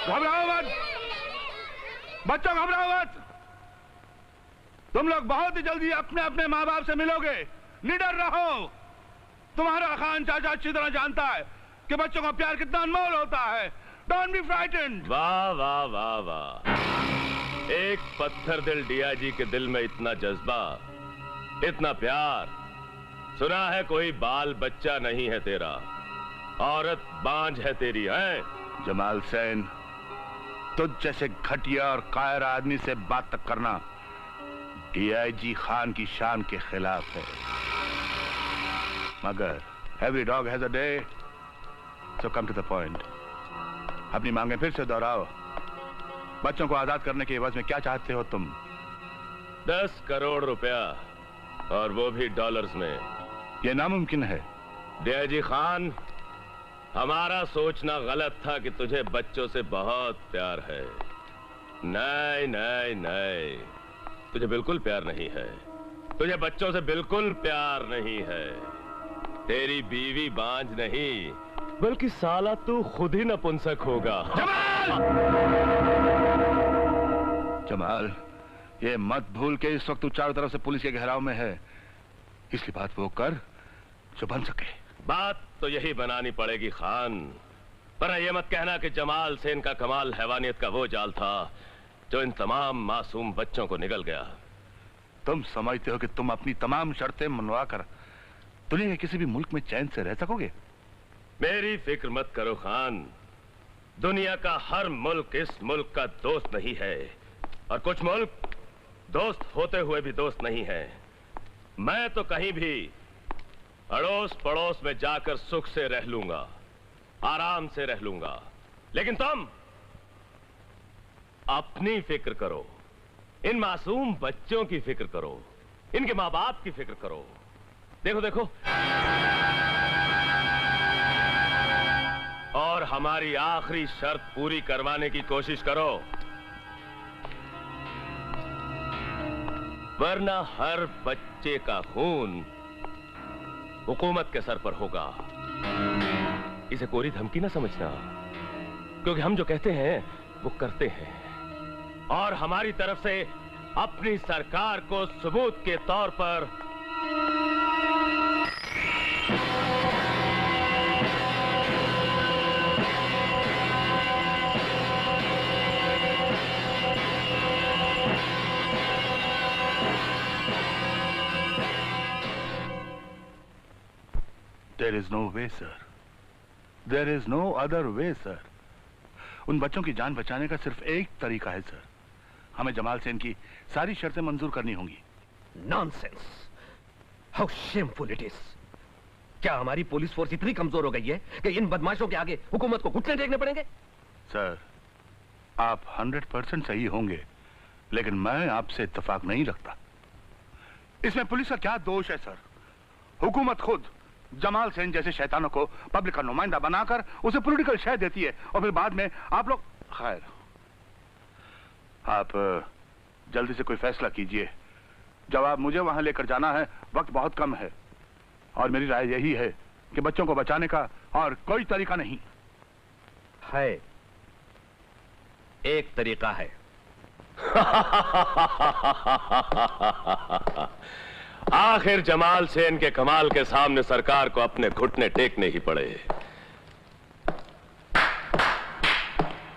घबराओ मत बच्चों, घबराओ मत। तुम लोग बहुत ही जल्दी अपने अपने माँ बाप से मिलोगे। निडर रहो। तुम्हारा खान चाचा अच्छी तरह जानता है कि बच्चों का प्यार कितना अनमोल होता है। Don't be frightened. वाह वाह वाह वाह, एक पत्थर दिल डीआईजी के दिल में इतना जज्बा, इतना प्यार। सुना है कोई बाल बच्चा नहीं है तेरा, औरत बांझ है तेरी है। जमाल सेन, तुझ जैसे घटिया और कायर आदमी से बात तक करना डीआईजी खान की शान के खिलाफ है। मगर every dog has a day, so come to the point. अपनी मांगे फिर से दोहराओ। बच्चों को आजाद करने के एवज में क्या चाहते हो तुम? 10 करोड़ रुपया, और वो भी डॉलर्स में। ये नामुमकिन है। डीआईजी खान, हमारा सोचना गलत था कि तुझे बच्चों से बहुत प्यार है। नहीं नहीं नहीं, तुझे बिल्कुल प्यार नहीं है। तुझे बच्चों से बिल्कुल प्यार नहीं है। तेरी बीवी बांझ नहीं, बल्कि साला तू खुद ही नपुंसक होगा। जमाल, ये मत भूल के इस वक्त तू चारों तरफ से पुलिस के घेराव में है, इसलिए बात वो कर जो बन सके। बात तो यही बनानी पड़ेगी खान, पर ये मत कहना कि जमाल सेन का कमाल हैवानियत का वो जाल था जो इन तमाम मासूम बच्चों को निगल गया। तुम समझते हो कि तुम अपनी तमाम शर्तें मनवा कर दुनिया के किसी भी मुल्क में चैन से रह सकोगे? मेरी फिक्र मत करो खान, दुनिया का हर मुल्क इस मुल्क का दोस्त नहीं है, और कुछ मुल्क दोस्त होते हुए भी दोस्त नहीं है। मैं तो कहीं भी अड़ोस पड़ोस में जाकर सुख से रह लूंगा, आराम से रह लूंगा, लेकिन तुम अपनी फिक्र करो, इन मासूम बच्चों की फिक्र करो, इनके माँ बाप की फिक्र करो। देखो देखो, और हमारी आखिरी शर्त पूरी करवाने की कोशिश करो, वरना हर बच्चे का खून हुकूमत के सर पर होगा। इसे कोरी धमकी ना समझना, क्योंकि हम जो कहते हैं वो करते हैं, और हमारी तरफ से अपनी सरकार को सबूत के तौर पर There is no way, sir. There is no other way, sir. उन बच्चों की जान बचाने का सिर्फ एक तरीका है, सर। हमें जमाल सेन की सारी शर्तें मंजूर करनी होंगी। Nonsense! How shameful it is! क्या हमारी पुलिस फोर्स इतनी कमजोर हो गई है कि इन बदमाशों के आगे हुकूमत को घुटने टेकने पड़ेंगे? सर, आप 100% सही होंगे, लेकिन मैं आपसे इत्तेफाक नहीं रखता। इसमें पुलिस का क्या दोष है, सर? हुकूमत खुद जमाल सेन जैसे शैतानों को पब्लिक का नुमाइंदा बनाकर उसे पॉलिटिकल शय देती है, और फिर बाद में आप लोग। खैर, आप जल्दी से कोई फैसला कीजिए। जब आप मुझे वहां लेकर जाना है, वक्त बहुत कम है, और मेरी राय यही है कि बच्चों को बचाने का और कोई तरीका नहीं है। एक तरीका है। आखिर जमाल सेन के कमाल के सामने सरकार को अपने घुटने टेकने ही पड़े।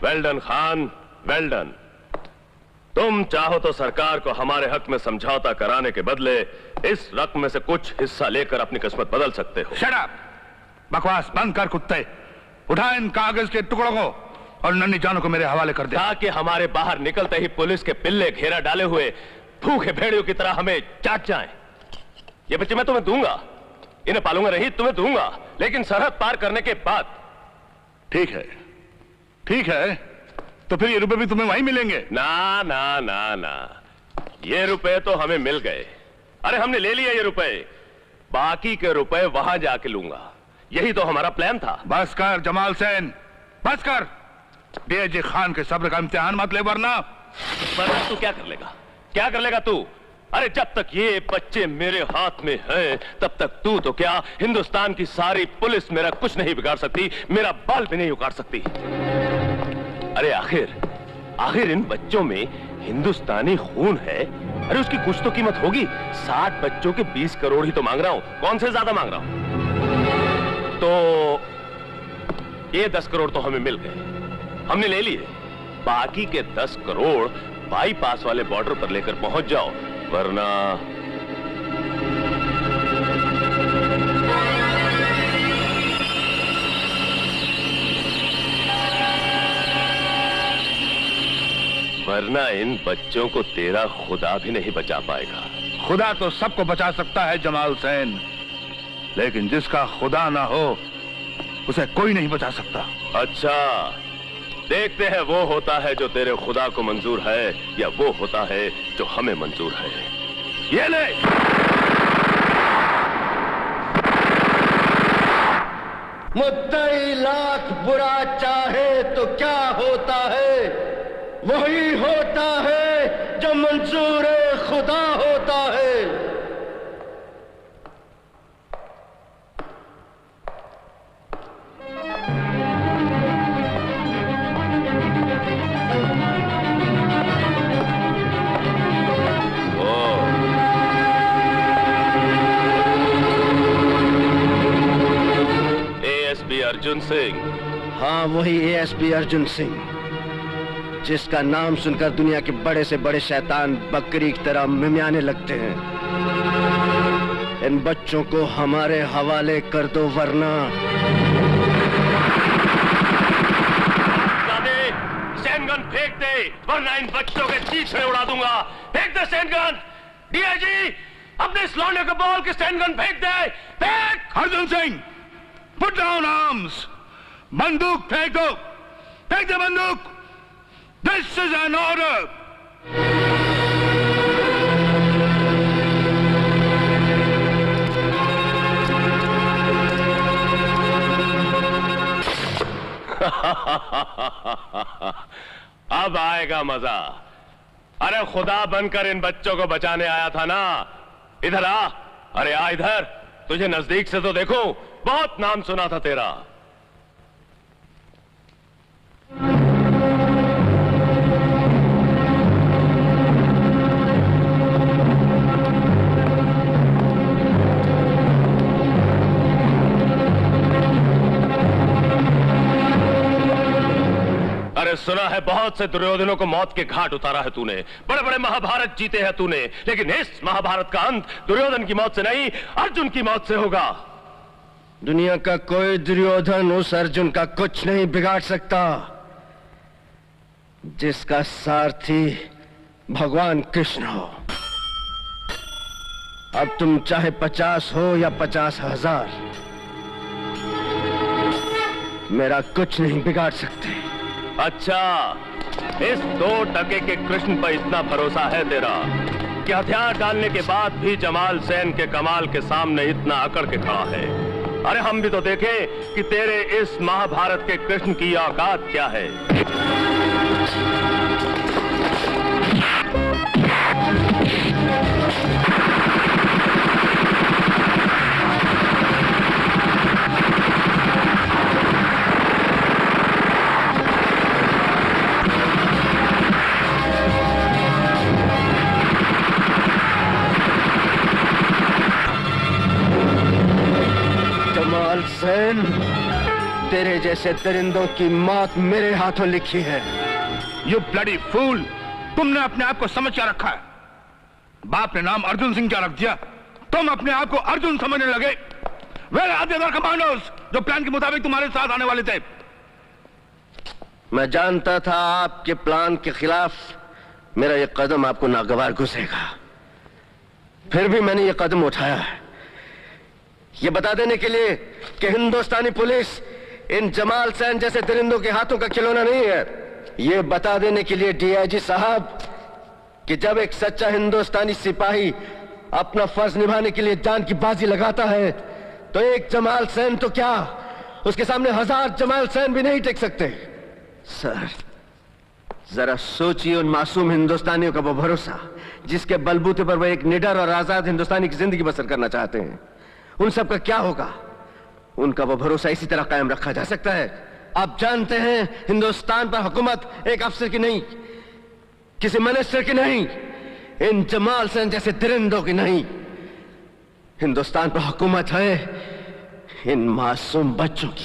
Well done Khan, well done. तुम चाहो तो सरकार को हमारे हक में समझौता कराने के बदले इस रकम में से कुछ हिस्सा लेकर अपनी किस्मत बदल सकते हो। Shut up! बकवास बंद कर कुत्ते। उठा इन कागज के टुकड़ों को और नन्ही जानों को मेरे हवाले कर दे। ताकि हमारे बाहर निकलते ही पुलिस के पिल्ले घेरा डाले हुए भूखे भेड़ियों की तरह हमें चाट जाएं। ये बच्चे मैं तुम्हें दूंगा, इन्हें पालूंगा नहीं, तुम्हें दूंगा, लेकिन सरहद पार करने के बाद। ठीक है, ठीक है, तो फिर ये रुपए भी तुम्हें वहीं मिलेंगे? ना ना ना ना, ये रुपए तो हमें मिल गए। अरे हमने ले लिया ये रुपए, बाकी के रुपए वहां जाके लूंगा। यही तो हमारा प्लान था। बस कर जमाल सेन, बस कर। डीआईजी खान के सब्र का इम्तिहान मत ले, वरना तू क्या कर लेगा? क्या कर लेगा तू? अरे जब तक ये बच्चे मेरे हाथ में हैं, तब तक तू तो क्या, हिंदुस्तान की सारी पुलिस मेरा कुछ नहीं बिगाड़ सकती, मेरा बाल भी नहीं उखाड़ सकती। अरे आखिर इन बच्चों में हिंदुस्तानी खून है। अरे उसकी कुछ तो कीमत होगी। 60 बच्चों के 20 करोड़ ही तो मांग रहा हूं, कौन से ज्यादा मांग रहा हूं। तो ये 10 करोड़ तो हमें मिल गए, हमने ले लिए। बाकी के 10 करोड़ बाईपास वाले बॉर्डर पर लेकर पहुंच जाओ, वरना इन बच्चों को तेरा खुदा भी नहीं बचा पाएगा। खुदा तो सबको बचा सकता है जमाल सैन, लेकिन जिसका खुदा ना हो उसे कोई नहीं बचा सकता। अच्छा, देखते हैं वो होता है जो तेरे खुदा को मंजूर है या वो होता है जो हमें मंजूर है। ये ले। मुद्दई लाख बुरा चाहे तो क्या होता है, वही होता है जो मंजूर खुदा होता है। एएसपी अर्जुन सिंह। हाँ, वही एएसपी अर्जुन सिंह, जिसका नाम सुनकर दुनिया के बड़े से बड़े शैतान बकरी की तरह मिमियाने लगते हैं। इन बच्चों को हमारे हवाले कर दो, वरना सैनगन फेंक दे, वरना इन बच्चों के चीथड़े उड़ा दूंगा। फेंक दे सैनगन। डीआईजी, अपने इस लौंडे को बोल के सैनगन फेंक दे। फेंक। Arjun Singh, put down arms. बंदूक फेंक दो। फेंक दे बंदूक। This is an order. अब आएगा मजा। अरे खुदा बनकर इन बच्चों को बचाने आया था ना। इधर आ। अरे आ इधर, तुझे नजदीक से तो देखो, बहुत नाम सुना था तेरा। सुना है बहुत से दुर्योधनों को मौत के घाट उतारा है तूने, बड़े बड़े महाभारत जीते हैं तूने, लेकिन इस महाभारत का अंत दुर्योधन की मौत से नहीं, अर्जुन की मौत से होगा। दुनिया का कोई दुर्योधन उस अर्जुन का कुछ नहीं बिगाड़ सकता, जिसका सारथी भगवान कृष्ण हो। अब तुम चाहे 50 हो या 50,000, मेरा कुछ नहीं बिगाड़ सकते। अच्छा, इस 2 टके के कृष्ण पर इतना भरोसा है तेरा कि हथियार डालने के बाद भी जमाल सैन के कमाल के सामने इतना अकड़ के खड़ा है। अरे हम भी तो देखें कि तेरे इस महाभारत के कृष्ण की औकात क्या है। सैन, तेरे जैसे दरिंदों की मौत मेरे हाथों लिखी है। You bloody fool! तुमने अपने आप को समझ क्या रखा है? बाप ने नाम अर्जुन सिंह क्या रख दिया? तुम अपने आप को अर्जुन समझने लगे। Where are the other commandos जो प्लान के मुताबिक तुम्हारे साथ आने वाले थे? मैं जानता था आपके प्लान के खिलाफ मेरा यह कदम आपको नागवार घुसेगा, फिर भी मैंने यह कदम उठाया है, ये बता देने के लिए कि हिंदुस्तानी पुलिस इन जमाल सैन जैसे दरिंदों के हाथों का खिलौना नहीं है। ये बता देने के लिए डीआईजी साहब कि जब एक सच्चा हिंदुस्तानी सिपाही अपना फर्ज निभाने के लिए जान की बाजी लगाता है, तो एक जमाल सैन तो क्या, उसके सामने 1000 जमाल सैन भी नहीं टिक सकते। सर, जरा सोचिए उन मासूम हिंदुस्तानियों का वो भरोसा जिसके बलबूते पर वो एक निडर और आजाद हिंदुस्तानी की जिंदगी बसर करना चाहते हैं, उन सब का क्या होगा? उनका वो भरोसा इसी तरह कायम रखा जा सकता है आप जानते हैं हिंदुस्तान पर हुकूमत एक अफसर की नहीं, किसी मिनिस्टर की नहीं, इन जमाल सेन जैसे दरिंदों की नहीं। हिंदुस्तान पर हुकूमत है इन मासूम बच्चों की।